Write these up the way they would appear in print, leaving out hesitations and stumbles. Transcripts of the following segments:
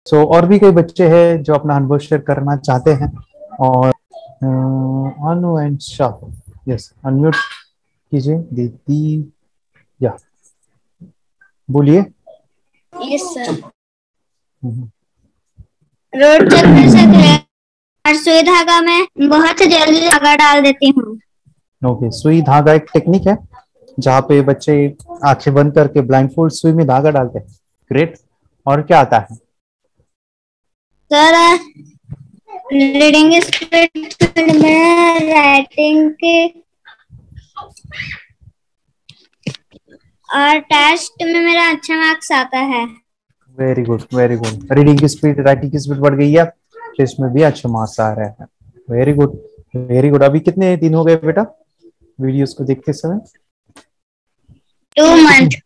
सो और भी कई बच्चे हैं जो अपना अनुभव शेयर करना चाहते हैं। और अनु एंड शाह, यस अनम्यूट कीजिए दीदी, या बोलिए। Yes sir. रोड चलने से और सुई धागा में बहुत जल्दी धागा डाल देती हूँ। ओके, सुई धागा एक टेक्निक है जहाँ पे बच्चे आंखें बंद करके ब्लाइंड फोल्ड सुई में धागा डालते हैं। ग्रेट। और क्या आता है सर? रीडिंग स्पीड में, राइटिंग की, और टेस्ट में मेरा अच्छा मार्क्स आता है। Very good, very good. Reading की स्पीड, राइटिंग की स्पीड बढ़ गई है, टेस्ट में भी अच्छे मार्क्स आ रहे हैं। Very good, very good. अभी कितने दिन हो गए बेटा वीडियोस को देखते समय? 2 मंथ।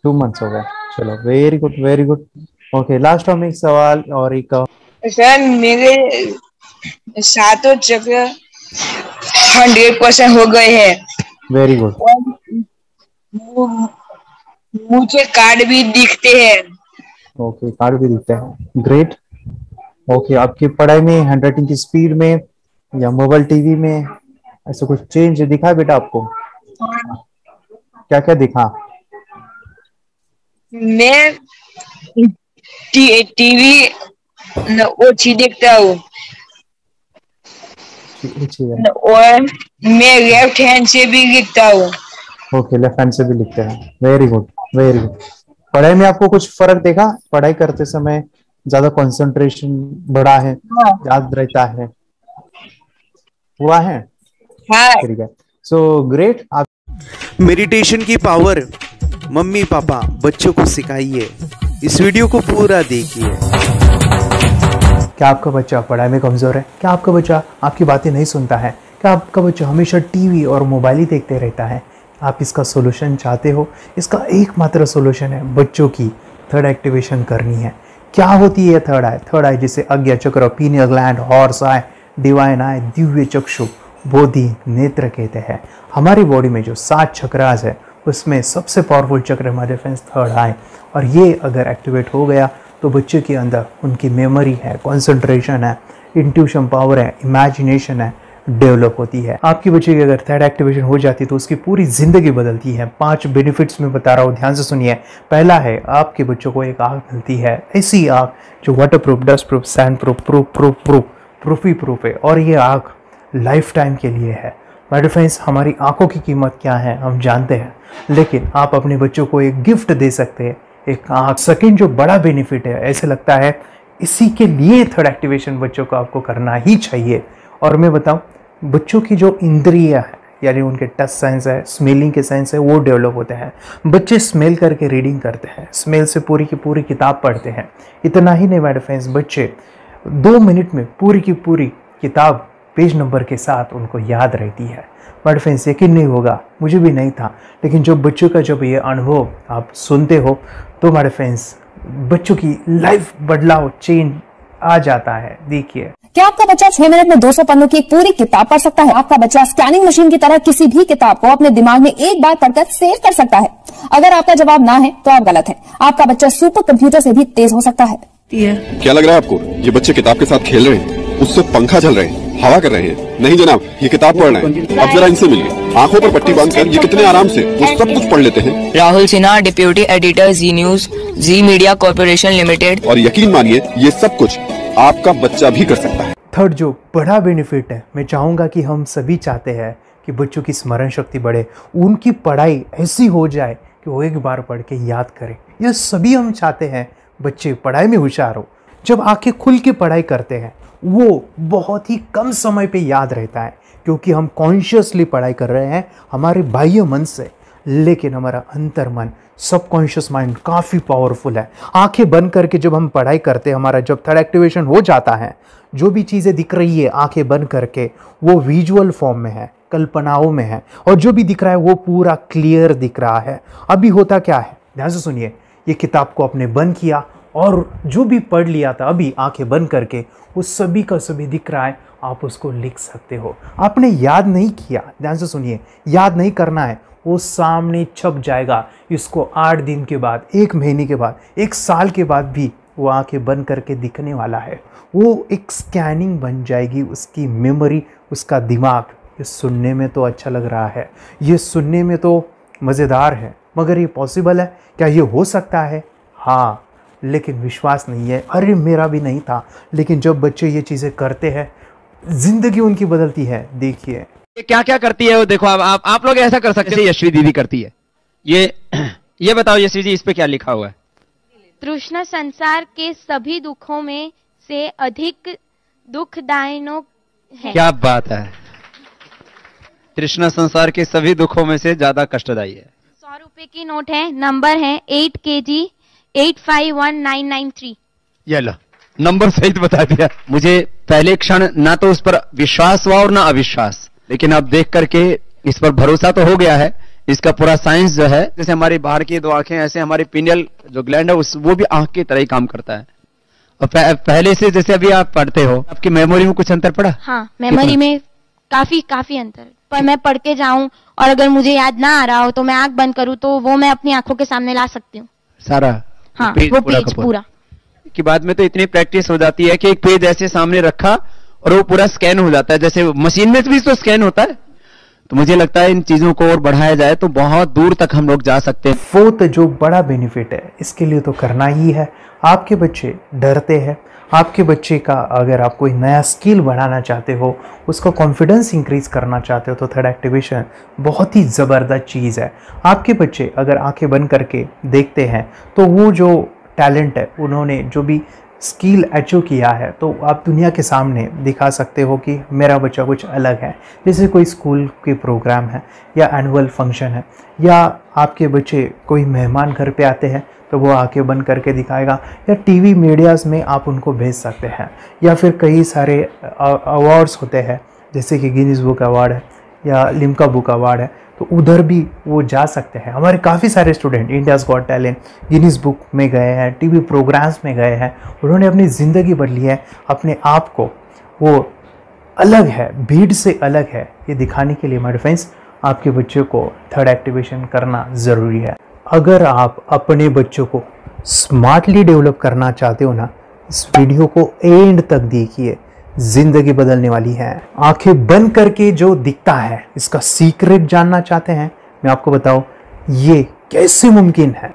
2 मंथ्स हो गए। चलो very good, very good. Okay, last हम एक सवाल और एक। सर मेरे 7 चक्र 100% हो गए हैं। Very good. मुझे कार्ड भी दिखते हैं। ओके, कार्ड भी दिखते हैं। ग्रेट। ओके, आपकी पढ़ाई में, हैंडराइटिंग की स्पीड में या मोबाइल टीवी में ऐसा कुछ चेंज दिखा बेटा आपको? क्या क्या दिखा? मैं टीवी ओछी देखता हूँ और मैं लेफ्ट हैंड से भी लिखता हूँ। ओके, लेफ्ट हैंड से भी लिखते हैं। Very good, very good. पढ़ाई में आपको कुछ फर्क देखा? पढ़ाई करते समय ज्यादा कंसंट्रेशन बढ़ा है, याद रहता है, हुआ है? हाँ। ठीक है, सो ग्रेट। आप मेडिटेशन की पावर मम्मी पापा बच्चों को सिखाइए। इस वीडियो को पूरा देखिए। क्या आपका बच्चा पढ़ाई में कमजोर है? क्या आपका बच्चा आपकी बातें नहीं सुनता है? क्या आपका बच्चा हमेशा टीवी और मोबाइल ही देखते रहता है? आप इसका सोल्यूशन चाहते हो? इसका एकमात्र सोल्यूशन है बच्चों की थर्ड एक्टिवेशन करनी है। क्या होती है थर्ड आई? थर्ड आई जिसे Ajna chakra, pineal gland, Horus eye, divine eye, दिव्य चक्षु, बोधि नेत्र कहते हैं। हमारी बॉडी में जो 7 चक्रास है उसमें सबसे पावरफुल चक्र हमारे फ्रेंड्स थर्ड आई। और ये अगर एक्टिवेट हो गया तो बच्चे के अंदर उनकी मेमोरी है, कंसंट्रेशन है, इंट्यूशन पावर है, इमेजिनेशन है, डेवलप होती है। आपकी बच्चे की अगर थर्ड एक्टिवेशन हो जाती है तो उसकी पूरी जिंदगी बदलती है। 5 बेनिफिट्स में बता रहा हूँ, ध्यान से सुनिए। पहला है, आपके बच्चों को एक आँख मिलती है, ऐसी आँख जो waterproof, dustproof, sandproof, proof ही प्रूफ है। और ये आँख लाइफ टाइम के लिए है। माय डियर फ्रेंड्स, हमारी आंखों की कीमत क्या है हम जानते हैं, लेकिन आप अपने बच्चों को एक गिफ्ट दे सकते हैं, एक आँख। सेकंड जो बड़ा बेनिफिट है, ऐसे लगता है इसी के लिए थर्ड एक्टिवेशन बच्चों को आपको करना ही चाहिए। और मैं बताऊं, बच्चों की जो इंद्रियां है, यानी उनके टच सेंस है, स्मेलिंग के सेंस है, वो डेवलप होते हैं। बच्चे स्मेल करके रीडिंग करते हैं, स्मेल से पूरी की पूरी किताब पढ़ते हैं। इतना ही नहीं माय डियर फ्रेंड्स, बच्चे 2 मिनट में पूरी की पूरी किताब पेज नंबर के साथ उनको याद रहती है। बट फ्रेंड्स, यकीन नहीं होगा, मुझे भी नहीं था, लेकिन जब बच्चों का जब ये अनुभव आप सुनते हो तो हमारे फ्रेंड्स बच्चों की लाइफ बदलाव, चेंज आ जाता है। देखिए, क्या आपका बच्चा 6 मिनट में 200 पन्नों की एक पूरी किताब पढ़ सकता है? आपका बच्चा स्कैनिंग मशीन की तरह किसी भी किताब को अपने दिमाग में एक बार पढ़कर सेव कर सकता है? अगर आपका जवाब ना है तो आप गलत है। आपका बच्चा सुपर कंप्यूटर से भी तेज हो सकता है। क्या लग रहा है आपको? ये बच्चे किताब के साथ खेल रहे हैं, उससे पंखा चल रहे हैं, हवा कर रहे हैं? नहीं जनाब, ये किताब पढ़ रहे हैं। अब जरा इनसे मिलिए। आंखों पर पट्टी बांधकर ये कितने आराम से वो सब कुछ पढ़ लेते हैं। राहुल सिन्हा, डिप्यूटी एडिटर, जी न्यूज, जी मीडिया कॉर्पोरेशन लिमिटेड। और यकीन मानिए, ये सब कुछ आपका बच्चा भी कर सकता है। थर्ड जो बड़ा बेनिफिट है, मैं चाहूँगा कि हम सभी चाहते हैं कि बच्चों की स्मरण शक्ति बढ़े, उनकी पढ़ाई ऐसी हो जाए कि वो एक बार पढ़ के याद करें। यह सभी हम चाहते हैं बच्चे पढ़ाई में होशियार हो। जब आंखें खुल के पढ़ाई करते हैं वो बहुत ही कम समय पे याद रहता है, क्योंकि हम कॉन्शियसली पढ़ाई कर रहे हैं हमारे बाह्य मन से, लेकिन हमारा अंतर मन, सबकॉन्शियस माइंड काफ़ी पावरफुल है। आंखें बंद करके जब हम पढ़ाई करते हैं, हमारा जब थर्ड एक्टिवेशन हो जाता है, जो भी चीज़ें दिख रही है आंखें बंद करके, वो विजुअल फॉर्म में है, कल्पनाओं में है, और जो भी दिख रहा है वो पूरा क्लियर दिख रहा है। अभी होता क्या है, ध्यान से सुनिए। ये किताब को आपने बंद किया और जो भी पढ़ लिया था अभी आंखें बंद करके, वो सभी का सभी दिख रहा है, आप उसको लिख सकते हो। आपने याद नहीं किया, ध्यान से सुनिए, याद नहीं करना है, वो सामने छप जाएगा। इसको 8 दिन के बाद, 1 महीने के बाद, 1 साल के बाद भी वो आंखें बंद करके दिखने वाला है। वो एक स्कैनिंग बन जाएगी, उसकी मेमोरी, उसका दिमाग। ये सुनने में तो अच्छा लग रहा है, ये सुनने में तो मज़ेदार है, मगर ये पॉसिबल है क्या? ये हो सकता है, हाँ, लेकिन विश्वास नहीं है। अरे मेरा भी नहीं था, लेकिन जब बच्चे ये चीज़ें करते हैं ज़िंदगी उनकी बदलती है। देखिए ये क्या क्या करती है वो देखो। आप लोग ऐसा कर सकते हैं, यशवी दीदी करती है। ये बताओ यशवी जी, इस पे क्या लिखा हुआ है? तृष्णा संसार के सभी दुखों में से अधिक दुखदायक है। क्या बात है, तृष्णा संसार के सभी दुखों में से ज्यादा कष्टदायी है। 100 रुपए की नोट है, नंबर है 8 kg 851993। ये लो, नंबर सहित बता दिया। मुझे पहले क्षण ना तो उस पर विश्वास हुआ और ना अविश्वास, लेकिन अब देख करके इस पर भरोसा तो हो गया है। इसका पूरा साइंस जो है, जैसे हमारी बाहर की 2 आंखें, ऐसे हमारी पिनियल जो ग्लैंड है वो भी आंख की तरह ही काम करता है। और पहले से जैसे अभी आप पढ़ते हो, आपकी मेमोरी में कुछ अंतर पड़ा? हाँ, मेमोरी में काफी अंतर। पर मैं पढ़ के जाऊं और अगर मुझे याद ना आ रहा हो तो मैं आंख बंद करूं तो वो मैं अपनी आंखों के सामने ला सकती हूँ सारा। हाँ, वो पेज पूरा की बाद में तो इतनी प्रैक्टिस हो जाती है कि एक पेज ऐसे सामने रखा और वो पूरा स्कैन हो जाता है, जैसे मशीन में भी तो स्कैन होता है। तो मुझे लगता है इन चीजों को और बढ़ाया जाए तो बहुत दूर तक हम लोग जा सकते हैं। फोर्थ जो बड़ा बेनिफिट है, इसके लिए तो करना ही है। आपके बच्चे डरते हैं, आपके बच्चे का अगर आप कोई नया स्किल बढ़ाना चाहते हो, उसका कॉन्फिडेंस इंक्रीज करना चाहते हो, तो थर्ड एक्टिवेशन बहुत ही ज़बरदस्त चीज़ है। आपके बच्चे अगर आंखें बंद करके देखते हैं तो वो जो टैलेंट है, उन्होंने जो भी स्किल अचीव किया है, तो आप दुनिया के सामने दिखा सकते हो कि मेरा बच्चा कुछ अलग है। जैसे कोई स्कूल के प्रोग्राम है या एनुअल फंक्शन है, या आपके बच्चे कोई मेहमान घर पे आते हैं तो वो आंखें बंद करके दिखाएगा, या टीवी मीडियाज़ में आप उनको भेज सकते हैं, या फिर कई सारे अवार्ड्स होते हैं जैसे कि गिनीज बुक अवार्ड है या लिम्का बुक अवार्ड है, तो उधर भी वो जा सकते हैं। हमारे काफ़ी सारे student India's got talent, Guinness book में गए हैं, टीवी प्रोग्राम्स में गए हैं, उन्होंने अपनी ज़िंदगी बदली है, अपने आप को वो अलग है, भीड़ से अलग है, ये दिखाने के लिए मेरे फ्रेंड्स आपके बच्चों को थर्ड एक्टिवेशन करना ज़रूरी है। अगर आप अपने बच्चों को स्मार्टली डेवलप करना चाहते हो ना, इस वीडियो को एंड तक देखिए, जिंदगी बदलने वाली है। आंखें बंद करके जो दिखता है, इसका सीक्रेट जानना चाहते हैं? मैं आपको बताऊं ये कैसे मुमकिन है।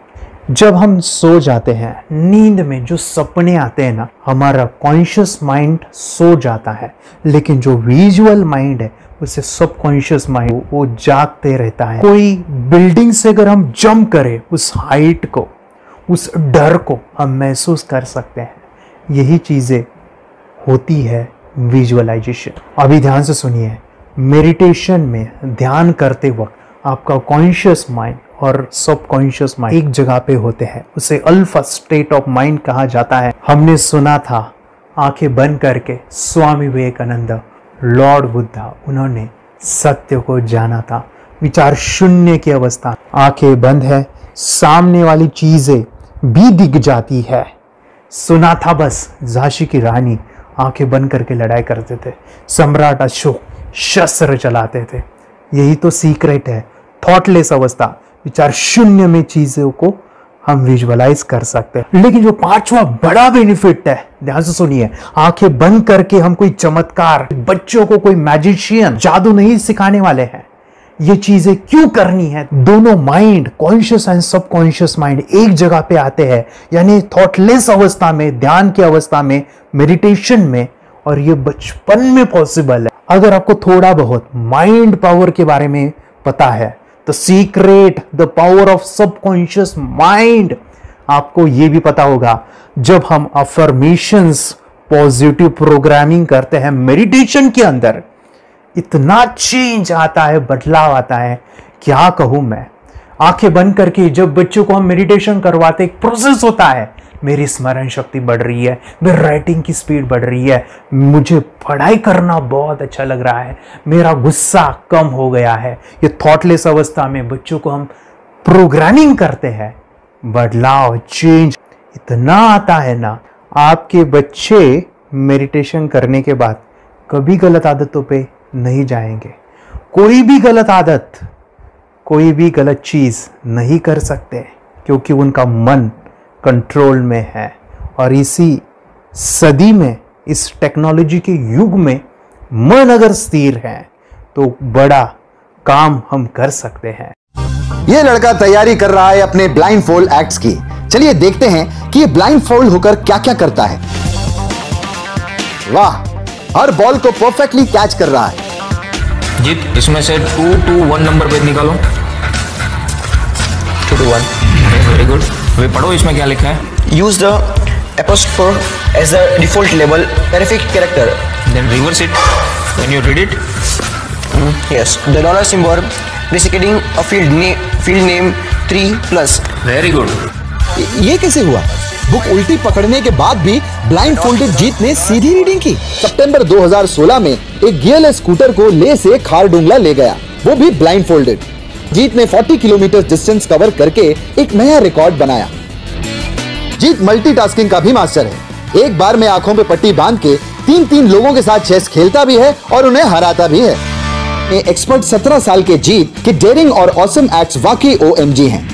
जब हम सो जाते हैं, नींद में जो सपने आते हैं ना, हमारा कॉन्शियस माइंड सो जाता है, लेकिन जो विजुअल माइंड है, उसे सबकॉन्शियस माइंड वो जागते रहता है। कोई बिल्डिंग से अगर हम जंप करें, उस हाइट को, उस डर को हम महसूस कर सकते हैं। यही चीज़ें होती है विजुअलाइजेशन। अभी ध्यान से सुनिए, मेडिटेशन में ध्यान करते वक्त आपका कॉन्शियस माइंड और सबकॉन्शियस माइंड एक जगह पे होते हैं, उसे अल्फा स्टेट ऑफ माइंड कहा जाता है। हमने सुना था आंखें बंद करके स्वामी विवेकानंद, लॉर्ड बुद्धा, उन्होंने सत्य को जाना था। विचार शून्य की अवस्था, आंखें बंद है, सामने वाली चीजें भी दिख जाती है। सुना था बस, झांसी की रानी आंखें बंद करके लड़ाई करते थे, सम्राट अशोक शस्त्र चलाते थे। यही तो सीक्रेट है, थॉटलेस अवस्था, विचार शून्य में चीजों को हम विजुअलाइज कर सकते हैं। लेकिन जो पांचवा बड़ा बेनिफिट है, ध्यान से सुनिए, आंखें बंद करके हम कोई चमत्कार, बच्चों को कोई मैजिशियन जादू नहीं सिखाने वाले हैं। ये चीजें क्यों करनी है? दोनों mind, conscious and subconscious mind एक जगह पे आते हैं, यानी थॉटलेस अवस्था में, ध्यान की अवस्था में, मेडिटेशन में, और ये बचपन में पॉसिबल है। अगर आपको थोड़ा बहुत माइंड पावर के बारे में पता है, the secret, the power of subconscious mind, आपको ये भी पता होगा, जब हम अफर्मेशंस, पॉजिटिव प्रोग्रामिंग करते हैं मेडिटेशन के अंदर, इतना चेंज आता है, बदलाव आता है, क्या कहूं मैं। आंखें बंद करके जब बच्चों को हम मेडिटेशन करवाते, एक प्रोसेस होता है, मेरी स्मरण शक्ति बढ़ रही है, मेरी राइटिंग की स्पीड बढ़ रही है, मुझे पढ़ाई करना बहुत अच्छा लग रहा है, मेरा गुस्सा कम हो गया है। ये थॉटलेस अवस्था में बच्चों को हम प्रोग्रामिंग करते हैं, बदलाव, चेंज इतना आता है ना। आपके बच्चे मेडिटेशन करने के बाद कभी गलत आदतों पे नहीं जाएंगे, कोई भी गलत आदत, कोई भी गलत चीज नहीं कर सकते, क्योंकि उनका मन कंट्रोल में है और इसी सदी में, इस टेक्नोलॉजी के युग में मन अगर स्थिर है तो बड़ा काम हम कर सकते हैं। ये लड़का तैयारी कर रहा है अपने ब्लाइंड फोल्ड एक्ट्स की। चलिए देखते हैं कि ये ब्लाइंड फोल्ड होकर क्या क्या करता है। वाह, हर बॉल को परफेक्टली कैच कर रहा है। जीत, इसमें से 2 to 1 नंबर भेद निकालो। 2 to 1, वेरी गुड। वे पढ़ो इसमें क्या लिखा है। Use the apostrophe as the default label terrific character. Then reverse it when you read it. Yes, the dollar symbol designating a field name 3+. Very good. ये कैसे हुआ? बुक उल्टी पकड़ने के बाद भी ब्लाइंड फोल्डेड जीत ने सीधी रीडिंग की। सितंबर 2016 में एक गियरलेस स्कूटर को ले से खारडुंगला ले गया, वो भी ब्लाइंड फोल्डेड। जीत ने 40 किलोमीटर डिस्टेंस कवर करके एक नया रिकॉर्ड बनाया। जीत मल्टीटास्किंग का भी मास्टर है। एक बार में आंखों पे पट्टी बांध के 3-3 लोगों के साथ चेस खेलता भी है और उन्हें हराता भी है। एक्सपर्ट 17 साल के जीत के डेयरिंग और ऑसम एक्ट्स वाकई OMG हैं।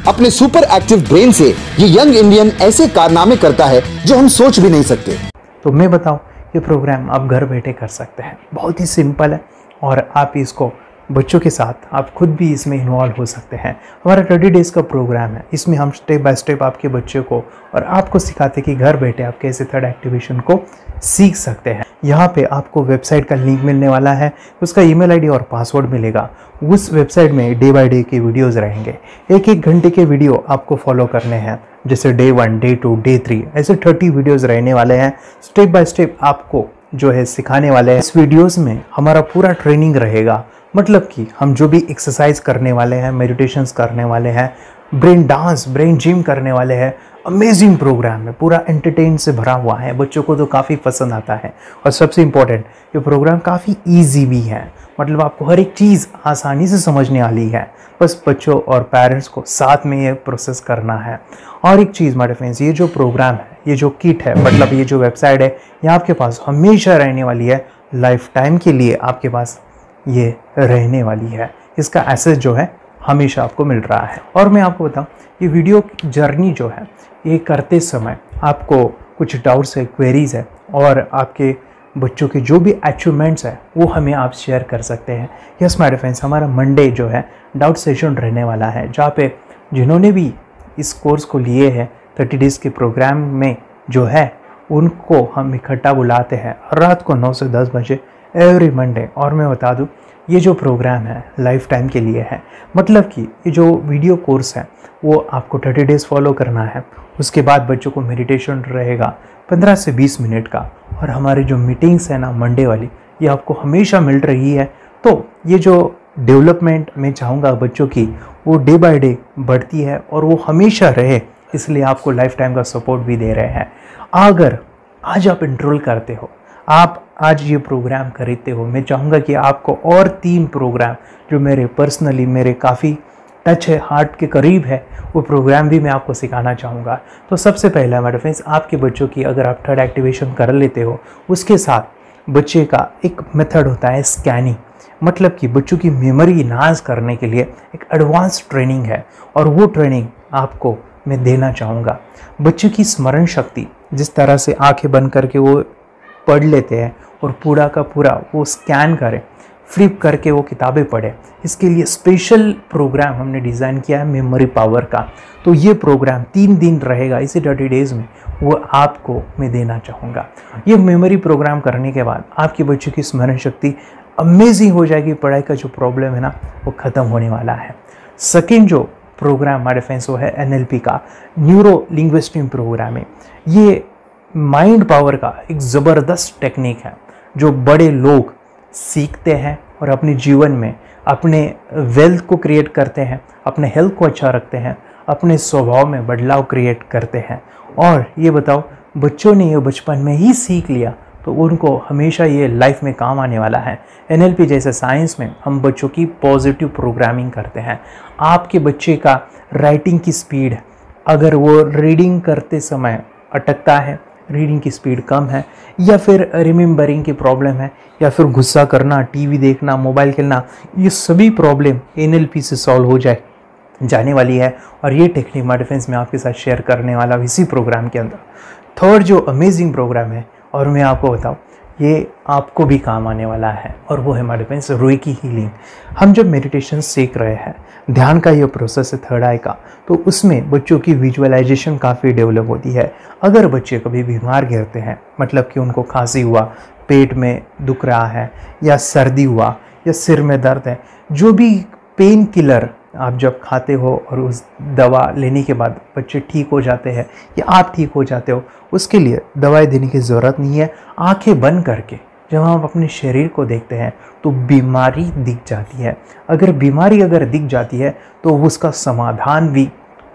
अपने सुपर एक्टिव ब्रेन से ये यंग इंडियन ऐसे कारनामे करता है जो हम सोच भी नहीं सकते। तो मैं बताऊं, ये प्रोग्राम आप घर बैठे कर सकते हैं, बहुत ही सिंपल है और आप इसको बच्चों के साथ आप खुद भी इसमें इन्वॉल्व हो सकते हैं। हमारा 30 डेज का प्रोग्राम है, इसमें हम स्टेप बाय स्टेप आपके बच्चे को और आपको सिखाते कि घर बैठे आप कैसे थर्ड एक्टिवेशन को सीख सकते हैं। यहाँ पे आपको वेबसाइट का लिंक मिलने वाला है, उसका ईमेल आईडी और पासवर्ड मिलेगा। उस वेबसाइट में डे बाय डे के वीडियोज़ रहेंगे, 1-1 घंटे के वीडियो आपको फॉलो करने हैं, जैसे डे 1, डे 2, डे 3 ऐसे 30 वीडियोज़ रहने वाले हैं। स्टेप बाय स्टेप आपको जो है सिखाने वाले हैं। इस वीडियोज़ में हमारा पूरा ट्रेनिंग रहेगा, मतलब कि हम जो भी एक्सरसाइज करने वाले हैं, मेडिटेशंस करने वाले हैं, ब्रेन डांस, ब्रेन जिम करने वाले हैं। अमेजिंग प्रोग्राम है, पूरा एंटरटेन से भरा हुआ है, बच्चों को तो काफ़ी पसंद आता है। और सबसे इम्पोर्टेंट, ये प्रोग्राम काफ़ी ईजी भी है, मतलब आपको हर एक चीज़ आसानी से समझने वाली है। बस बच्चों और पेरेंट्स को साथ में ये प्रोसेस करना है। और एक चीज़ माय फ्रेंड्स, ये जो प्रोग्राम है, ये जो किट है, मतलब ये जो वेबसाइट है, ये आपके पास हमेशा रहने वाली है, लाइफ टाइम के लिए आपके पास ये रहने वाली है। इसका एक्सेस जो है हमेशा आपको मिल रहा है। और मैं आपको बताऊं, ये वीडियो जर्नी जो है, ये करते समय आपको कुछ डाउट्स है, क्वेरीज है और आपके बच्चों के जो भी अचीवमेंट्स है वो हमें आप शेयर कर सकते हैं। यस माय फ्रेंड्स, हमारा मंडे जो है डाउट सेशन रहने वाला है, जहाँ पे जिन्होंने भी इस कोर्स को लिए हैं 30 डेज़ के प्रोग्राम में जो है, उनको हम इकट्ठा बुलाते हैं रात को 9 से 10 बजे एवरी मंडे। और मैं बता दूं, ये जो प्रोग्राम है लाइफ टाइम के लिए है, मतलब कि ये जो वीडियो कोर्स है वो आपको 30 डेज़ फॉलो करना है। उसके बाद बच्चों को मेडिटेशन रहेगा 15 से 20 मिनट का, और हमारी जो मीटिंग्स है ना मंडे वाली, ये आपको हमेशा मिल रही है। तो ये जो डेवलपमेंट मैं चाहूँगा बच्चों की, वो डे बाय डे बढ़ती है और वो हमेशा रहे, इसलिए आपको लाइफ टाइम का सपोर्ट भी दे रहे हैं। अगर आज आप एनरोल करते हो, आप आज ये प्रोग्राम खरीदते हो, मैं चाहूँगा कि आपको और 3 प्रोग्राम जो मेरे पर्सनली मेरे काफ़ी टच है, हार्ट के करीब है, वो प्रोग्राम भी मैं आपको सिखाना चाहूँगा। तो सबसे पहला मेरे फ्रेंड्स, आपके बच्चों की अगर आप थर्ड एक्टिवेशन कर लेते हो, उसके साथ बच्चे का एक मेथड होता है स्कैनिंग, मतलब कि बच्चों की मेमोरी इन्हांस करने के लिए एक एडवांस ट्रेनिंग है, और वो ट्रेनिंग आपको मैं देना चाहूँगा। बच्चों की स्मरण शक्ति, जिस तरह से आंखें बंद करके वो पढ़ लेते हैं और पूरा का पूरा वो स्कैन करें, फ्लिप करके वो किताबें पढ़े, इसके लिए स्पेशल प्रोग्राम हमने डिज़ाइन किया है मेमोरी पावर का। तो ये प्रोग्राम 3 दिन रहेगा, इसी 30 डेज़ में वो आपको मैं देना चाहूँगा। ये मेमोरी प्रोग्राम करने के बाद आपके बच्चों की स्मरण शक्ति अमेजिंग हो जाएगी, पढ़ाई का जो प्रॉब्लम है ना वो ख़त्म होने वाला है। सेकेंड जो प्रोग्राम हमारे फ्रेंड्स वो है NLP का, न्यूरो लिंग्विस्टिक प्रोग्राम है। ये माइंड पावर का एक ज़बरदस्त टेक्निक है जो बड़े लोग सीखते हैं और अपने जीवन में अपने वेल्थ को क्रिएट करते हैं, अपने हेल्थ को अच्छा रखते हैं, अपने स्वभाव में बदलाव क्रिएट करते हैं। और ये बताओ, बच्चों ने ये बचपन में ही सीख लिया तो उनको हमेशा ये लाइफ में काम आने वाला है। NLP जैसे साइंस में हम बच्चों की पॉजिटिव प्रोग्रामिंग करते हैं। आपके बच्चे का राइटिंग की स्पीड, अगर वो रीडिंग करते समय अटकता है, रीडिंग की स्पीड कम है, या फिर रिमेंबरिंग की प्रॉब्लम है, या फिर गुस्सा करना, टीवी देखना, मोबाइल खेलना, ये सभी प्रॉब्लम NLP से सॉल्व हो जाने वाली है। और ये टेक्निक माय फ्रेंड्स मैं आपके साथ शेयर करने वाला हूँ इसी प्रोग्राम के अंदर। थर्ड जो अमेजिंग प्रोग्राम है, और मैं आपको बताऊं ये आपको भी काम आने वाला है, और वो है हमारे फ्रेंड्स रेकी हीलिंग। हम जब मेडिटेशन सीख रहे हैं, ध्यान का ये प्रोसेस है थर्ड आई का, तो उसमें बच्चों की विजुअलाइजेशन काफ़ी डेवलप होती है। अगर बच्चे कभी बीमार गिरते हैं, मतलब कि उनको खांसी हुआ, पेट में दुख रहा है, या सर्दी हुआ, या सिर में दर्द है, जो भी पेन किलर आप जब खाते हो और उस दवा लेने के बाद बच्चे ठीक हो जाते हैं या आप ठीक हो जाते हो, उसके लिए दवाई देने की ज़रूरत नहीं है। आंखें बंद करके जब हम अपने शरीर को देखते हैं तो बीमारी दिख जाती है। अगर बीमारी दिख जाती है तो उसका समाधान भी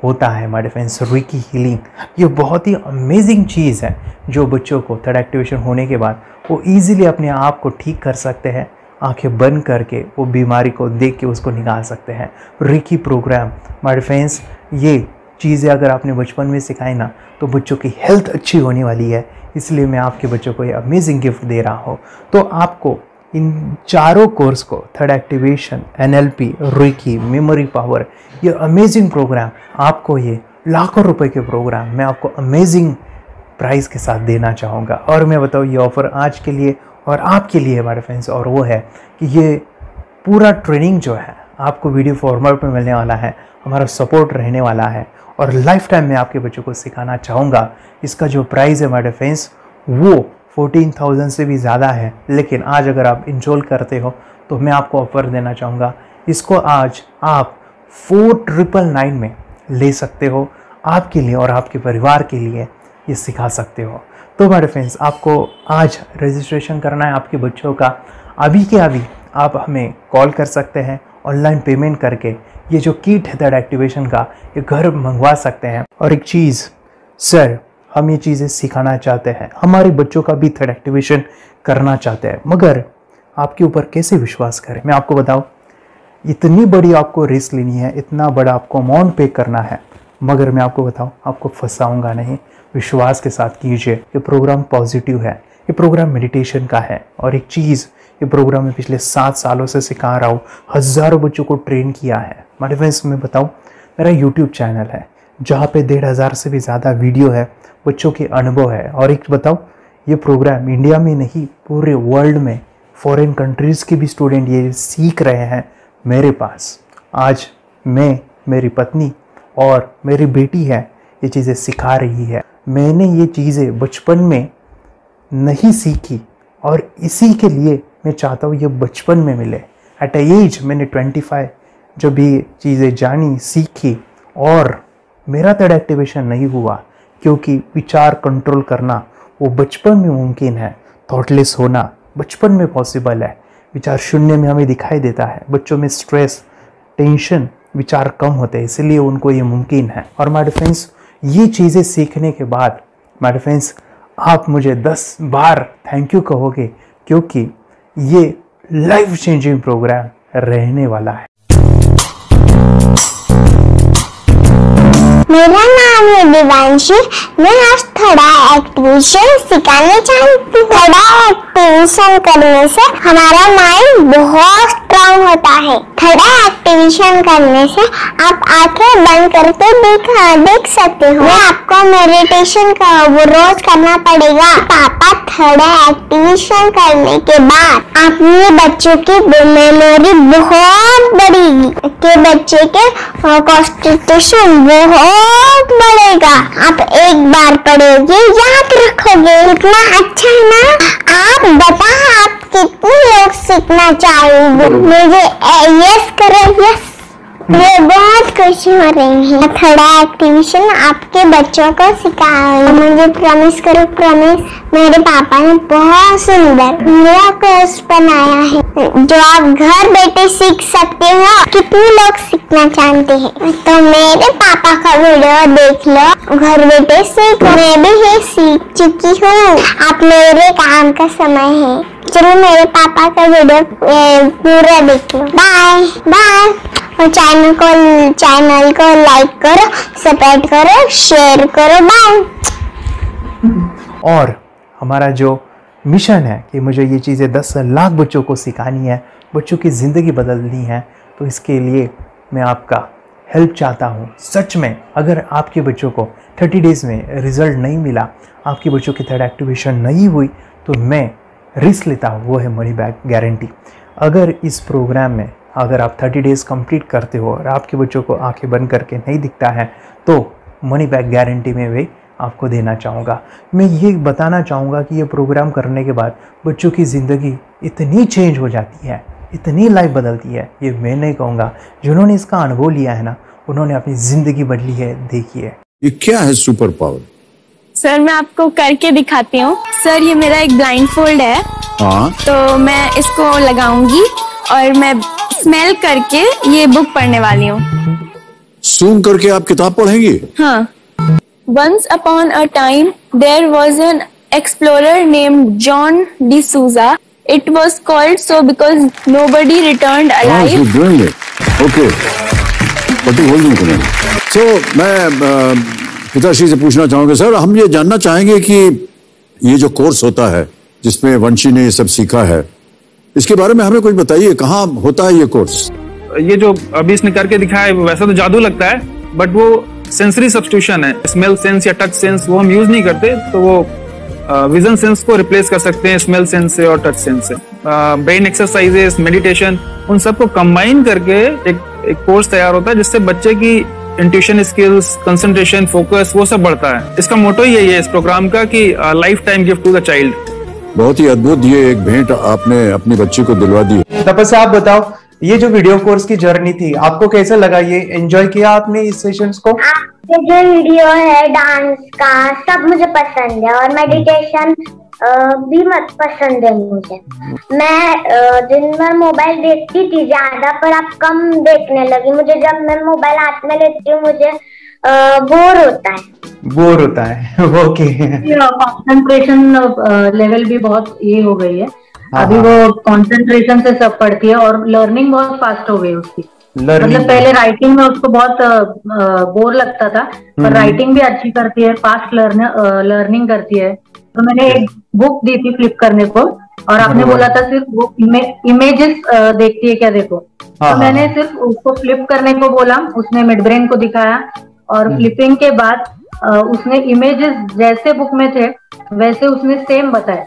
होता है हमारे फ्रेंड्स रेकी हीलिंग। ये बहुत ही अमेजिंग चीज़ है जो बच्चों को थर्ड एक्टिवेशन होने के बाद वो ईज़िली अपने आप को ठीक कर सकते हैं। आंखें बंद करके वो बीमारी को देख के उसको निकाल सकते हैं। रेकी प्रोग्राम हमारे फ्रेंड्स, ये चीज़ें अगर आपने बचपन में सिखाई ना तो बच्चों की हेल्थ अच्छी होने वाली है। इसलिए मैं आपके बच्चों को ये अमेजिंग गिफ्ट दे रहा हूँ। तो आपको इन चारों कोर्स को, third activation, NLP, reiki, memory power, ये अमेजिंग प्रोग्राम, आपको ये लाखों रुपए के प्रोग्राम मैं आपको अमेजिंग प्राइस के साथ देना चाहूँगा। और मैं बताऊँ ये ऑफ़र आज के लिए और आपके लिए हमारे फ्रेंड्स, और वो है कि ये पूरा ट्रेनिंग जो है आपको वीडियो फॉर्मेट में मिलने वाला है, हमारा सपोर्ट रहने वाला है, और लाइफ टाइम मैं आपके बच्चों को सिखाना चाहूँगा। इसका जो प्राइस है हमारे फ्रेंड्स वो 14,000 से भी ज़्यादा है, लेकिन आज अगर आप इंस्टॉल करते हो तो मैं आपको ऑफ़र देना चाहूँगा। इसको आज आप 4,999 में ले सकते हो। आपके लिए और आपके परिवार के लिए ये सिखा सकते हो। तो हमारे फ्रेंड्स, आपको आज रजिस्ट्रेशन करना है आपके बच्चों का। अभी के अभी आप हमें कॉल कर सकते हैं, ऑनलाइन पेमेंट करके ये जो किट है थर्ड एक्टिवेशन का, ये घर मंगवा सकते हैं। और एक चीज़ सर, हम ये चीज़ें सिखाना चाहते हैं, हमारे बच्चों का भी थर्ड एक्टिवेशन करना चाहते हैं, मगर आपके ऊपर कैसे विश्वास करें? मैं आपको बताऊं, इतनी बड़ी आपको रिस्क लेनी है, इतना बड़ा आपको अमाउंट पे करना है, मगर मैं आपको बताऊं आपको फंसाऊंगा नहीं। विश्वास के साथ कीजिए। ये प्रोग्राम पॉजिटिव है, ये प्रोग्राम मेडिटेशन का है। और एक चीज़, ये प्रोग्राम मैं पिछले 7 सालों से सिखा रहा हूँ, हज़ारों बच्चों को ट्रेन किया है। हमारे फ्रेंड्स, मैं बताऊँ, मेरा यूट्यूब चैनल है जहाँ पे 1,500 से भी ज़्यादा वीडियो है, बच्चों के अनुभव है। और एक बताऊँ, ये प्रोग्राम इंडिया में नहीं पूरे वर्ल्ड में, फॉरेन कंट्रीज़ के भी स्टूडेंट ये सीख रहे हैं मेरे पास। आज मैं, मेरी पत्नी और मेरी बेटी है ये चीज़ें सिखा रही है। मैंने ये चीज़ें बचपन में नहीं सीखी और इसी के लिए मैं चाहता हूँ ये बचपन में मिले। एट एज मैंने 25 जब ये चीज़ें जानी, सीखी, और मेरा थर्ड एक्टिवेशन नहीं हुआ क्योंकि विचार कंट्रोल करना वो बचपन में मुमकिन है। थॉटलेस होना बचपन में पॉसिबल है। विचार शून्य में हमें दिखाई देता है। बच्चों में स्ट्रेस, टेंशन, विचार कम होते हैं, इसलिए उनको ये मुमकिन है। और माय फ्रेंड्स, ये चीज़ें सीखने के बाद माय फ्रेंड्स, आप मुझे 10 बार थैंक यू कहोगे, क्योंकि ये लाइफ चेंजिंग प्रोग्राम रहने वाला है। मेरा नाम है दिवांशी। मैं आज थोड़ा एक्टिवेशन सिखाने चाहती हूँ। थोड़ा एक्टिवेशन करने से हमारा माइंड बहुत स्ट्रांग होता है। थोड़ा एक्टिवेशन करने से आप आंखें बंद करके देख सकते हो। मैं आपको मेडिटेशन का वो रोज करना पड़ेगा। पापा थोड़ा एक्टिवेशन करने के बाद अपने बच्चों की मेमोरी बहुत बढ़ेगी, के बच्चे के कॉन्सेंट्रेशन बहुत बढ़ेगा। आप एक बार पढ़ोगे, याद रखोगे, इतना अच्छा है ना। आप बताओ, आप कितने लोग सीखना चाहोगे? मुझे यस करो, यस। मैं बहुत खुशी हो रही है। थोड़ा एक्टिवेशन आपके बच्चों को सिखाओ। मुझे प्रॉमिस करो, प्रॉमिस। मेरे पापा ने बहुत सुंदर मेरा कोर्स बनाया है जो आप घर बैठे सीख सकते हो। कितने लोग सीखना चाहते हैं तो मेरे पापा का वीडियो देख लो, घर बैठे सीखो। मैं भी ये सीख चुकी हूँ। आप मेरे काम का समय है, चलो मेरे पापा का वीडियो पूरा देख लो। Bye bye. और चैनल को लाइक करो, सपोर्ट करो, शेयर करो। बाय। और हमारा जो मिशन है कि मुझे ये चीज़ें 10 लाख बच्चों को सिखानी है, बच्चों की ज़िंदगी बदलनी है, तो इसके लिए मैं आपका हेल्प चाहता हूँ। सच में अगर आपके बच्चों को 30 डेज़ में रिज़ल्ट नहीं मिला, आपके बच्चों की थर्ड एक्टिवेशन नहीं हुई, तो मैं रिस्क लेता हूँ, वो है मनी बैक गारंटी। अगर इस प्रोग्राम में अगर आप 30 डेज़ कंप्लीट करते हो और आपके बच्चों को आंखें बंद करके नहीं दिखता है, तो मनी बैक गारंटी में भी आपको देना चाहूँगा। मैं ये बताना चाहूँगा कि ये प्रोग्राम करने के बाद बच्चों की ज़िंदगी इतनी चेंज हो जाती है, इतनी लाइफ बदलती है, ये मैं नहीं कहूँगा, जिन्होंने इसका अनुभव लिया है ना, उन्होंने अपनी ज़िंदगी बदली है। देखिए ये क्या है सुपर पावर? सर मैं आपको करके दिखाती हूँ। सर ये मेरा एक ब्लाइंड फोल्ड है। हाँ। तो मैं इसको लगाऊंगी और मैं स्मेल करके ये बुक पढ़ने वाली हूँ। सूंघ करके आप किताब पढ़ेंगी? हाँ। Once upon a time there was an explorer named John D'Souza. It was called so because nobody returned alive. You're doing it. Okay. What are you holding tonight? So मैं पिताश्री से पूछना चाहूँगा सर, हम ये जानना चाहेंगे कि ये जो कोर्स होता है जिसमें वंशी ने ये सब सीखा है, इसके बारे में हमें कुछ बताइए, कहाँ होता है ये कोर्स? ये जो अभी इसने करके दिखाया है वैसा तो जादू लगता है, बट वो सेंसरी सब्स्टिट्यूशन है। स्मेल सेंस या टच सेंस वो हम यूज नहीं करते, तो वो विजन सेंस को रिप्लेस कर सकते हैं स्मेल सेंस से और टच सेंस से। ब्रेन एक्सरसाइजेस, मेडिटेशन, उन सबको कंबाइन करके एक कोर्स तैयार होता है जिससे बच्चे की इंट्यूशन स्किल्स, कंसंट्रेशन, फोकस वो सब बढ़ता है। इसका मोटो ही यही है इस प्रोग्राम का कि life time gift to the child. बहुत ही अद्भुत ये एक भेंट आपने अपनी बच्ची को दिलवा दी। तपस्या आप बताओ, ये जो वीडियो कोर्स की जर्नी थी आपको कैसा लगा? ये एंजॉय किया आपने इस सेशंस को? ये जो वीडियो है डांस का सब मुझे पसंद है और मेडिटेशन भी मत पसंद है मुझे। मैं दिन भर मोबाइल देखती थी ज्यादा, पर अब कम देखने लगी। मुझे जब मैं मोबाइल हाथ में लेती हूँ मुझे बोर होता है। ओके। कंसंट्रेशन लेवल भी बहुत ये हो गई है अभी, वो कंसंट्रेशन से सब पढ़ती है और लर्निंग बहुत फास्ट हो गई उसकी। मतलब पहले राइटिंग में उसको बहुत बोर लगता था, पर राइटिंग भी अच्छी करती है, फास्ट लर्निंग करती है। तो मैंने एक बुक दी थी फ्लिप करने को और आपने बोला था सिर्फ वो इमेजेस देखती है क्या, देखो। तो मैंने सिर्फ उसको फ्लिप करने को बोला, उसने मिड ब्रेन को दिखाया और फ्लिपिंग के बाद उसने इमेजेस जैसे बुक में थे वैसे उसने सेम बताया।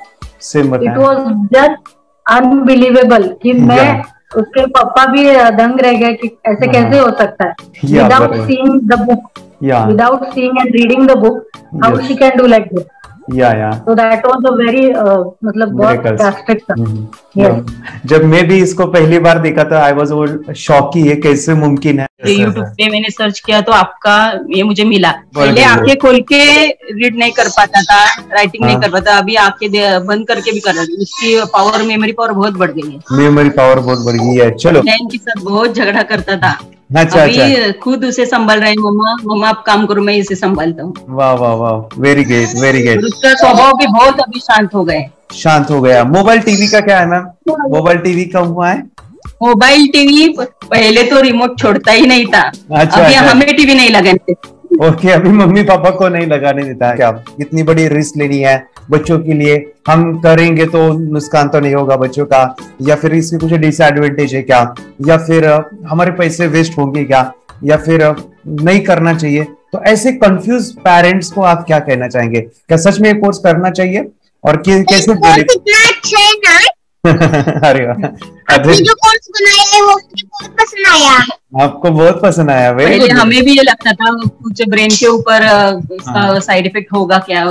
इट वॉज जस्ट अनबिलीवेबल कि मैं उसके पापा भी दंग रह गए कि ऐसे कैसे हो सकता है। Without seeing the book, without seeing and reading the book, how she can do like this. So that was a very मतलब बहुत ड्रास्टिक था। जब मैं भी इसको पहली बार देखा था आई वाज शॉक कि ये कैसे मुमकिन है। यूट्यूब पे मैंने सर्च किया तो आपका ये मुझे मिला। पहले आंखें खोल के रीड नहीं कर पाता था, राइटिंग नहीं कर पाता, अभी आंखें बंद करके भी कर रही हूँ। उसकी पावर, मेमोरी पावर बहुत बढ़ गई है। मेमोरी पावर बहुत बढ़ गई है। चलो, के साथ बहुत झगड़ा करता था, अच्छा, अभी खुद उसे संभाल रहे हैं। मम्मा आप काम करो, मैं इसे संभालता हूँ। वाह वाह वाह, वेरी ग्रेट वेरी ग्रेट। उसका स्वभाव भी बहुत अभी शांत हो गए। शांत हो गया। मोबाइल टीवी का क्या है मैम? मोबाइल टीवी कब हुआ है? मोबाइल टीवी पहले तो रिमोट छोड़ता ही नहीं था। अच्छा, अभी हमें टीवी नहीं लगाने। ओके, अभी मम्मी पापा को नहीं लगाने देता। क्या इतनी बड़ी रिस्क लेनी है बच्चों के लिए? हम करेंगे तो नुकसान तो नहीं होगा बच्चों का, या फिर इसकी कुछ डिसएडवांटेज है क्या, या फिर हमारे पैसे वेस्ट होंगे क्या, या फिर नहीं करना चाहिए? तो ऐसे कंफ्यूज पेरेंट्स को आप क्या कहना चाहेंगे? क्या सच में ये कोर्स करना चाहिए और कैसे? अरे आपने जो कोर्स बनाया है वो मुझे बहुत पसंद आया। आपको बहुत पसंद आया? पहले हमें भी ये लगता था कुछ ब्रेन के ऊपर इसका साइड इफेक्ट होगा क्या,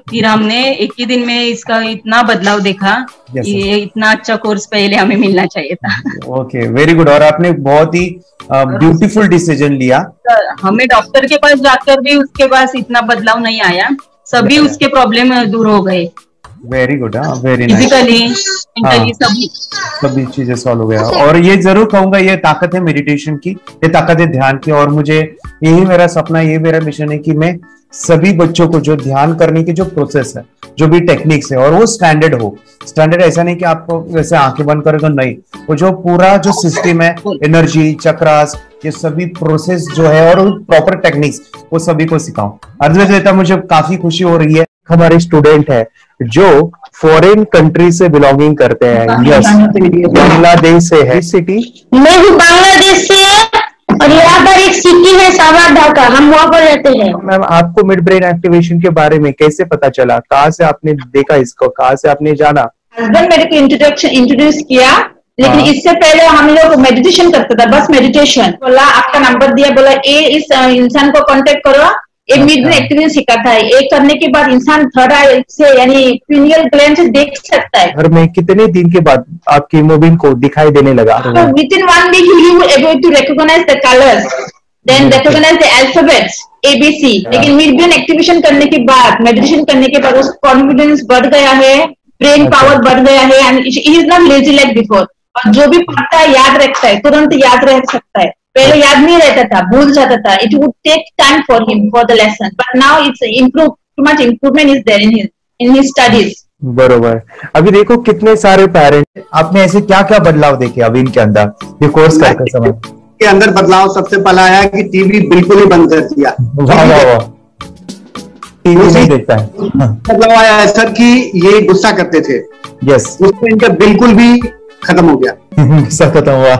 फिर हमने एक ही दिन में इसका इतना बदलाव देखा कि ये इतना अच्छा कोर्स पहले हमें मिलना चाहिए था। Okay, very good. और आपने बहुत ही ब्यूटीफुल डिसीजन लिया। हमें डॉक्टर के पास जाकर भी उसके पास इतना बदलाव नहीं आया, सभी उसके प्रॉब्लम दूर हो गए। Very good, very nice. सभी चीजें सॉल्व हो गया। और ये जरूर कहूंगा, ये ताकत है मेडिटेशन की, ये ताकत है ध्यान की। और मुझे यही मेरा सपना, ये मेरा मिशन है कि मैं सभी बच्चों को जो ध्यान करने की जो प्रोसेस है, जो भी टेक्निक्स है, और वो स्टैंडर्ड हो। स्टैंडर्ड ऐसा नहीं कि आपको वैसे आंखें बंद करेगा, नहीं, वो जो पूरा जो सिस्टम है, एनर्जी, चक्रास, ये सभी प्रोसेस जो है और प्रॉपर टेक्निक्स, वो सभी को सिखाऊं। अद्वैत, मुझे काफी खुशी हो रही है। हमारे स्टूडेंट है जो फॉरेन कंट्री से बिलोंगिंग करते हैं। यस, बांग्लादेश से है। सिटी मैं बांग्लादेश से और और यहाँ पर एक सिटी है सावरढाका, हम वहाँ पर रहते हैं। मैम, आपको मिड ब्रेन एक्टिवेशन के बारे में कैसे पता चला? कहाँ से आपने देखा इसको, कहाँ से आपने जाना? हस्बैंड मेरे को इंट्रोड्यूस किया, लेकिन इससे पहले हम लोग मेडिटेशन करते थे, बस मेडिटेशन। बोला आपका नंबर दिया, बोला ये इस इंसान को कांटेक्ट करो, ये मिड ब्रेन एक्टिवेशन सिखाता है। ये करने के बाद इंसान थर्ड आई से यानी पिनियल ग्लैंड से देख सकता है। घर में कितने दिन के बाद आपकी हीमोग्लोबिन को दिखाई देने लगा? Within 1 week you will able to recognize the colors, then recognize the alphabets ABC। लेकिन मिड ब्रेन एक्टिवेशन करने के बाद, मेडिटेशन करने के बाद उसका कॉन्फिडेंस बढ़ गया है, ब्रेन पावर बढ़ गया है, and he is not lazy like before. और जो भी पढ़ता है याद रखता है, तुरंत याद रख सकता है। पहले याद नहीं रहता था, भूल जाता था। It would take time for him for the lesson, but now it's improve, too much improvement is there in his studies. बरोबर। अभी देखो कितने सारे पेरेंट्स, आपने ऐसे क्या क्या बदलाव देखे अभी इनके अंदर ये कोर्स करते समय? के अंदर बदलाव सबसे पहला आया कि टीवी बिल्कुल ही बंद कर दिया। वाह वाह वाह, टीवी नहीं देखता है। बदलाव आया है सर कि ये गुस्सा करते थे, यस, उसमें इनका बिल्कुल भी खत्म हो गया। गुस्सा खत्म हुआ।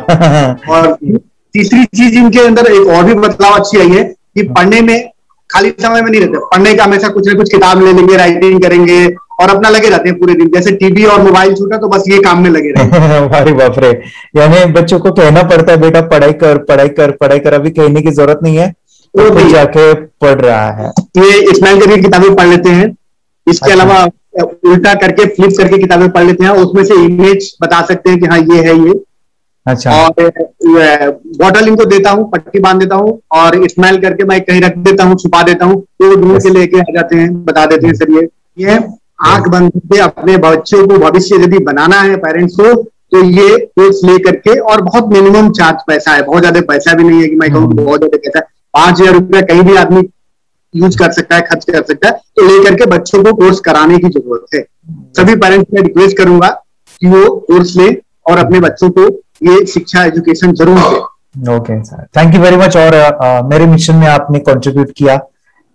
और तीसरी चीज इनके अंदर एक और भी बदलाव अच्छी आई है कि पढ़ने में खाली समय में नहीं रहते, पढ़ने का हमेशा कुछ ना कुछ किताब ले लेंगे, राइटिंग करेंगे और अपना लगे रहते हैं पूरे दिन। जैसे टीवी और मोबाइल छूटा तो बस ये काम में लगे रहते। अरे बाप रे, यानी बच्चों को कहना पड़ता है बेटा पढ़ाई कर पढ़ाई कर पढ़ाई कर, अभी कहने की जरूरत नहीं है, तो भी जाके पढ़ रहा है। ये स्माइल करके किताबें पढ़ लेते हैं, इसके अलावा उल्टा करके फ्लिप करके किताबें पढ़ लेते हैं, उसमें से इमेज बता सकते हैं कि हाँ ये है ये। अच्छा। और बॉटल इनको देता हूँ, पट्टी बांध देता हूँ और स्माइल करके मैं कहीं रख देता हूँ, छुपा देता हूँ, तो ढूंढ के लेके आ जाते हैं, बता देते हैं सर ये आंख बंद करके अपने बच्चों को भविष्य यदि बनाना है पेरेंट्स को, तो ये कोर्स ले करके, और बहुत मिनिमम चार्ज पैसा है, बहुत ज्यादा पैसा भी नहीं है कि मैं कहूँ बहुत ज्यादा पैसा है। 5,000 रुपया कहीं भी आदमी यूज कर सकता है, खर्च कर सकता है, तो लेकर के बच्चों को कोर्स कराने की जरूरत है। सभी पेरेंट्स में रिक्वेस्ट करूंगा कि वो कोर्स लें और अपने बच्चों को ये शिक्षा एजुकेशन जरूर दें। Okay sir, thank you very much. और मेरे मिशन में आपने कंट्रीब्यूट किया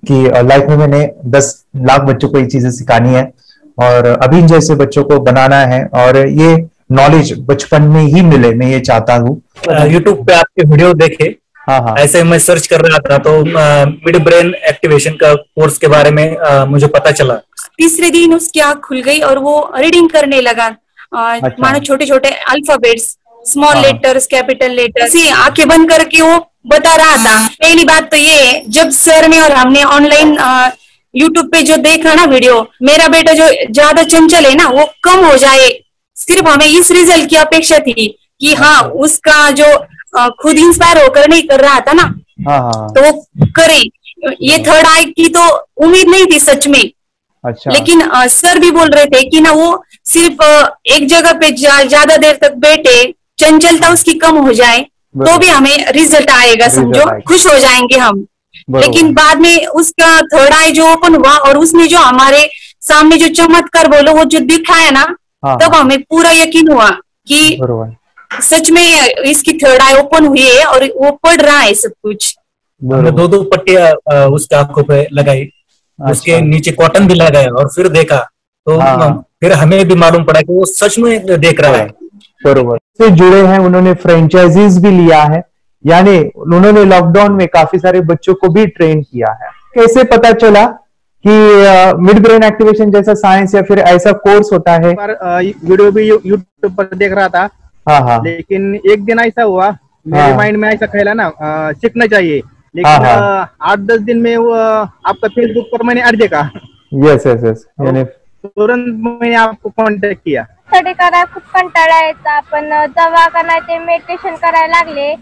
कि लाइफ में मैंने 10 लाख बच्चों को ये चीजें सिखानी है और अभी जैसे बच्चों को बनाना है, और ये नॉलेज बचपन में ही मिले, मैं ये चाहता हूँ। यूट्यूब पे आपके वीडियो देखे, हाँ। ऐसे मैं सर्च कर रहा था तो मिड ब्रेन एक्टिवेशन का कोर्स के बारे में मुझे पता चला। तीसरे दिन उसकी आँख खुल गई और वो रीडिंग करने लगा। मानो छोटे छोटे alphabets, small letters, capital letters, ऐसी आंखें बंद करके वो बता रहा था। पहली बात तो ये, जब सर ने और हमने ऑनलाइन यूट्यूब पे जो देखा ना वीडियो, मेरा बेटा जो ज्यादा चंचल है ना वो कम हो जाए, सिर्फ हमें इस रिजल्ट की अपेक्षा थी कि हाँ उसका जो खुद इंस्पायर होकर नहीं कर रहा था ना, तो वो करे। ये थर्ड आई की तो उम्मीद नहीं थी सच में। अच्छा। लेकिन सर भी बोल रहे थे कि ना वो सिर्फ एक जगह पे ज्यादा देर तक बैठे, चंचलता उसकी कम हो जाए तो भी हमें रिजल्ट आएगा, समझो खुश हो जाएंगे हम। लेकिन बाद में उसका थर्ड आई जो ओपन हुआ और उसने जो हमारे सामने जो चमत्कार बोलो वो जो दिखाया ना, तब हमें पूरा यकीन हुआ कि सच में इसकी थर्ड आई ओपन हुई है और वो पढ़ रहा है सब कुछ। हमने 2 पट्टियां उसके आंखों पे लगाई, उसके नीचे कॉटन भी लगाया और फिर देखा तो फिर हमें भी मालूम पड़ा कि वो सच में देख रहा है। बरोबर से जुड़े हैं, उन्होंने फ्रेंचाइजीज भी लिया है, यानी उन्होंने लॉकडाउन में काफी सारे बच्चों को भी ट्रेन किया है। कैसे पता चला कि मिड ब्रेन एक्टिवेशन जैसा साइंस या फिर ऐसा कोर्स होता है? वीडियो भी यूट्यूब पर देख रहा था, लेकिन एक दिन ऐसा हुआ मेरे माइंड में ऐसा ख्याल ना सीखना चाहिए, लेकिन 8-10 दिन में वो आपका फेसबुक पर मैंने ऐड देखा। यस यस यस, यानी तुरंत मैंने आपको कॉन्टॅक्ट किया। स्टडी करायला खूप कंटाळा यायचा, पण जेव्हा का नाही ते मेडिटेशन करायला लागले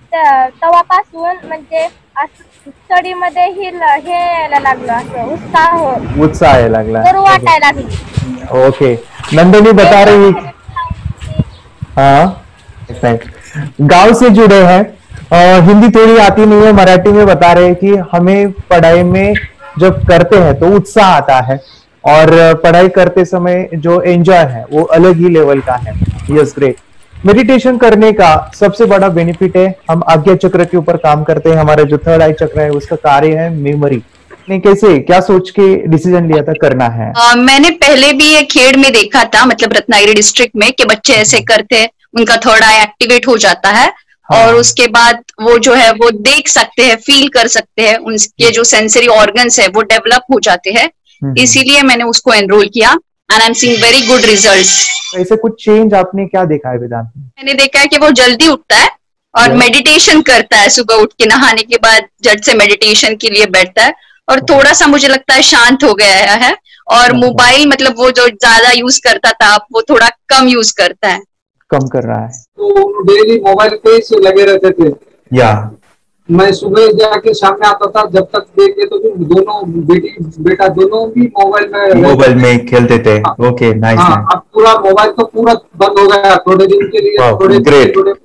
तेव्हापासून म्हणजे स्टडी मध्ये हे यायला लागलं, असं उत्साह यायला लागला, बरं वाटायला लागलं। ओके, नंदिनी बता रही, हाँ गांव से जुड़े हैं, हिंदी थोड़ी आती नहीं है, मराठी में बता रहे हैं कि हमें पढ़ाई में जब करते हैं तो उत्साह आता है और पढ़ाई करते समय जो एंजॉय है वो अलग ही लेवल का है। Yes, great. मेडिटेशन करने का सबसे बड़ा बेनिफिट है, हम आज्ञा चक्र के ऊपर काम करते हैं, हमारा जो थर्ड आई चक्र है उसका कार्य है मेमोरी। ने कैसे क्या सोच के डिसीजन लिया था करना है? मैंने पहले भी ये खेड़ में देखा था, मतलब रत्नागिरी डिस्ट्रिक्ट में, कि बच्चे ऐसे करते हैं, उनका थर्ड आई एक्टिवेट हो जाता है। और उसके बाद वो जो है वो देख सकते हैं, फील कर सकते हैं, उनके जो सेंसरी ऑर्गन्स है वो डेवलप हो जाते हैं। इसीलिए मैंने उसको एनरोल किया and I am seeing very good results. ऐसे कुछ चेंज आपने क्या देखा है वेदांत में? मैंने देखा है कि वो जल्दी उठता है और मेडिटेशन करता है, सुबह उठ के नहाने के बाद झट से मेडिटेशन के लिए बैठता है और थोड़ा सा मुझे लगता है शांत हो गया है। और मोबाइल मतलब वो जो ज्यादा यूज करता था वो थोड़ा कम यूज करता है, कम कर रहा है। तो डेली मोबाइल पे ही लगे रहते थे। या मैं सुबह जाके शाम में आता था, जब तक देखे तो दोनों बेटा दोनों भी मोबाइल में खेलते थे। Okay, nice. अब पूरा मोबाइल तो पूरा बंद हो गया थोड़े दिन के लिए। Great,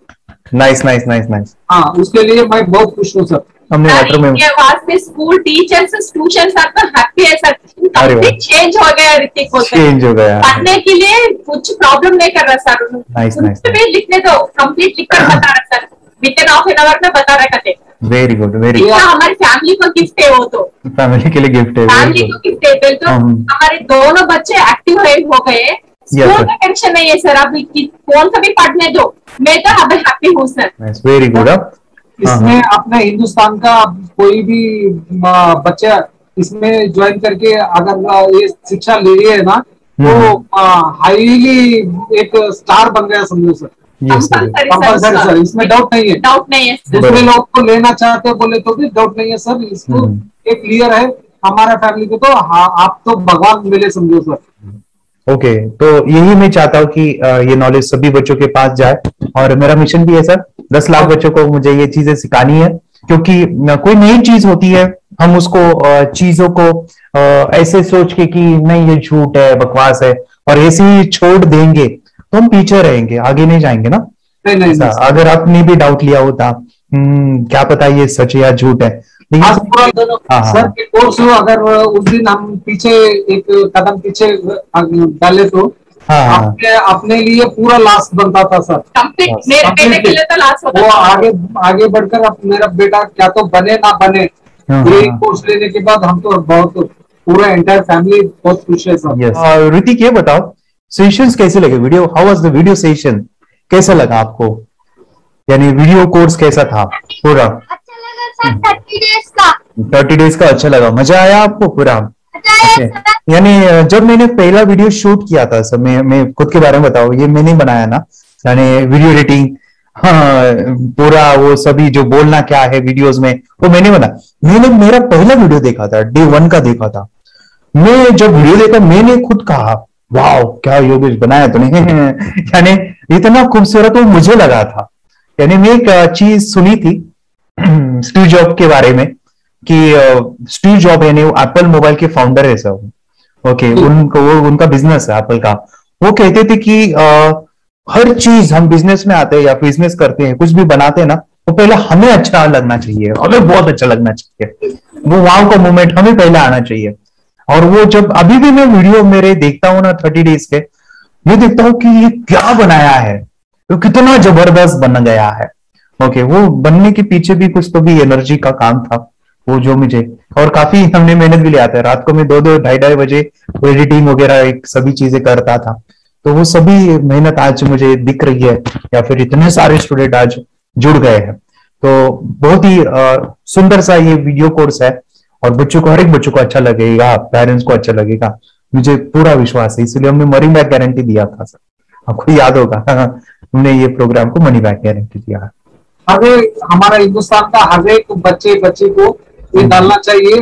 nice nice nice nice. हाँ, उसके लिए मैं बहुत खुश हूँ सर। हमने इनके वास्ते स्कूल टीचर्स ट्यूशन सब तो हैप्पी है सर। कंप्लीट चेंज हो गया ऋतिक को, चेंज हो गया। पढ़ने के लिए कुछ प्रॉब्लम नहीं कर रहा सर। Nice nice. लिखने दो, कंप्लीट लिखकर बता रहा sir, with in half an hour में बता रहा करते। Very good, very good. हमारी फैमिली को गिफ्ट है, वो तो फैमिली के लिए गिफ्ट है, फैमिली को गिफ्ट है। तो हमारे दोनों बच्चे एक्टिव हो गए, स्कूल का टेंशन नहीं है सर। अभी कौन सा भी पढ़ने दो, मैं तो अब हैप्पी हूँ सर। Very good. इसमें अपने हिंदुस्तान का कोई भी बच्चा इसमें ज्वाइन करके अगर ये शिक्षा ले रही है ना, तो हाईली एक स्टार बन गया समझो सर। कंपल्सरी सर, इसमें डाउट नहीं है। डाउट नहीं है। दूसरे लोग को लेना चाहते हो बोले तो भी डाउट नहीं है सर। इसको एक क्लियर है हमारा फैमिली को, तो आप तो भगवान मिले समझो सर। ओके, तो यही मैं चाहता हूँ कि ये नॉलेज सभी बच्चों के पास जाए और मेरा मिशन भी है सर, 10 लाख बच्चों को मुझे ये चीजें सिखानी है। क्योंकि कोई नई चीज होती है, हम उसको चीजों को ऐसे सोच के कि नहीं ये झूठ है, बकवास है और ऐसे ही छोड़ देंगे तो हम पीछे रहेंगे, आगे नहीं जाएंगे ना। नहीं, अगर आपने भी डाउट लिया होता क्या पता ये सच है या झूठ है। सर के कोर्स हो, अगर उस दिन हम पीछे एक कदम पीछे डाले तो अपने लिए पूरा लास्ट बनता था सर। मेरे बेटे के लिए तो लास्ट होता था। वो आगे बढ़कर अब मेरा बेटा क्या तो बने ना बने, ये कोर्स लेने के बाद हम तो बहुत पूरा एंटायर फैमिली बहुत खुश है सर। ऋतिक, ये बताओ सेशंस कैसे लगे? Video, how was the video session? कैसा लगा आपको? यानी वीडियो कोर्स कैसा था पूरा? 30 डेज का अच्छा लगा, मजा आया आपको पूरा? यानी जब मैंने पहला वीडियो शूट किया था सर, मैं खुद के बारे में बताऊं, ये मैंने बनाया ना, यानी वीडियो एडिटिंग, पूरा वो सभी जो बोलना क्या है वीडियोस में वो मैंने बना। मैंने मेरा पहला वीडियो देखा था, डे 1 का देखा था। मैं जब वीडियो देखा मैंने खुद कहा वाह क्या योगेश बनाया तूने। यानी इतना खूबसूरत वो मुझे लगा था। यानी मैं एक चीज सुनी थी स्टीव जॉब के बारे में कि स्टीव जॉब यानी एप्पल मोबाइल के फाउंडर है सब। ओके, उनका बिजनेस है एप्पल का। वो कहते थे कि हर चीज हम बिजनेस में आते हैं या बिजनेस करते हैं, कुछ भी बनाते हैं ना, वो पहले हमें अच्छा लगना चाहिए, हमें बहुत अच्छा लगना चाहिए, वो वाव का मोमेंट हमें पहले आना चाहिए। और वो जब अभी भी मैं वीडियो मेरे देखता हूँ ना 30 डेज के, मैं देखता हूँ कि ये क्या बनाया है, तो कितना जबरदस्त बन गया है। ओके, वो बनने के पीछे भी कुछ तो भी एनर्जी का काम था वो जो मुझे, और काफी हमने मेहनत भी लिया था। रात को मैं 2-2 ढाई बजे वो एडिटिंग वगैरह सभी चीजें करता था। तो वो सभी मेहनत आज मुझे दिख रही है, या फिर इतने सारे स्टूडेंट आज जुड़ गए हैं। तो बहुत ही सुंदर सा ये वीडियो कोर्स है और बच्चों को, हर एक बच्चों को अच्छा लगेगा, पेरेंट्स को अच्छा लगेगा, मुझे पूरा विश्वास है। इसलिए हमने मनी बैक गारंटी दिया था सर, आपको याद होगा हमने ये प्रोग्राम को मनी बैक गारंटी दिया। हमारा हिंदुस्तान का हर एक बच्चे को ये डालना चाहिए।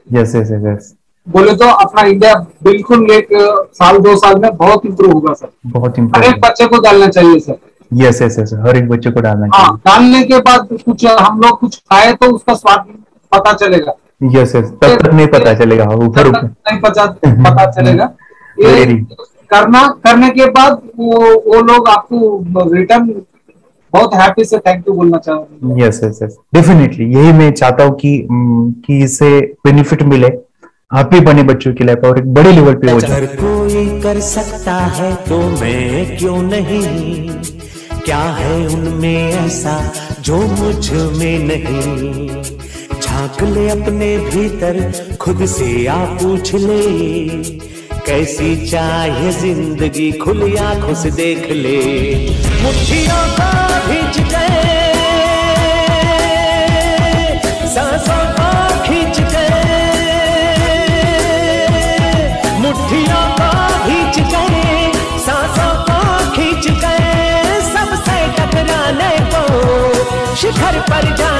यस यस यस, बोले तो अपना इंडिया बिल्कुल 1 साल 2 साल में बहुत इम्प्रूव होगा सर। बहुत इम्प्रूव, हर एक बच्चे को डालना चाहिए सर। यस यस यस, हर एक बच्चे को डालना चाहिए। डालने के बाद कुछ हम लोग कुछ खाए तो उसका स्वाद पता चलेगा। यस यस, तब तक नहीं पता चलेगा, ऊपर नहीं पता चलेगा। ये करने के बाद वो लोग आपको रिटर्न बहुत हैप्पी से थैंक यू बोलना चाहूंगा। यस यस यस, डेफिनेटली यही मैं चाहता हूँ कि इससे बेनिफिट मिले हैप्पी बने बच्चों की लाइफ और एक बड़े लेवल पे हो जाए। अगर कोई कर सकता है तो मैं क्यों नहीं, क्या है उनमें ऐसा जो मुझ में नहीं। झांक ले अपने भीतर खुद से आ पूछ ले, कैसी चाहे जिंदगी खुली आंखों से देख ले। मुट्ठियों को भींच गए सांसों को खींच के, मुट्ठियों को खींच के, सांसों को खींच के, सबसे टकराने को शिखर पर जा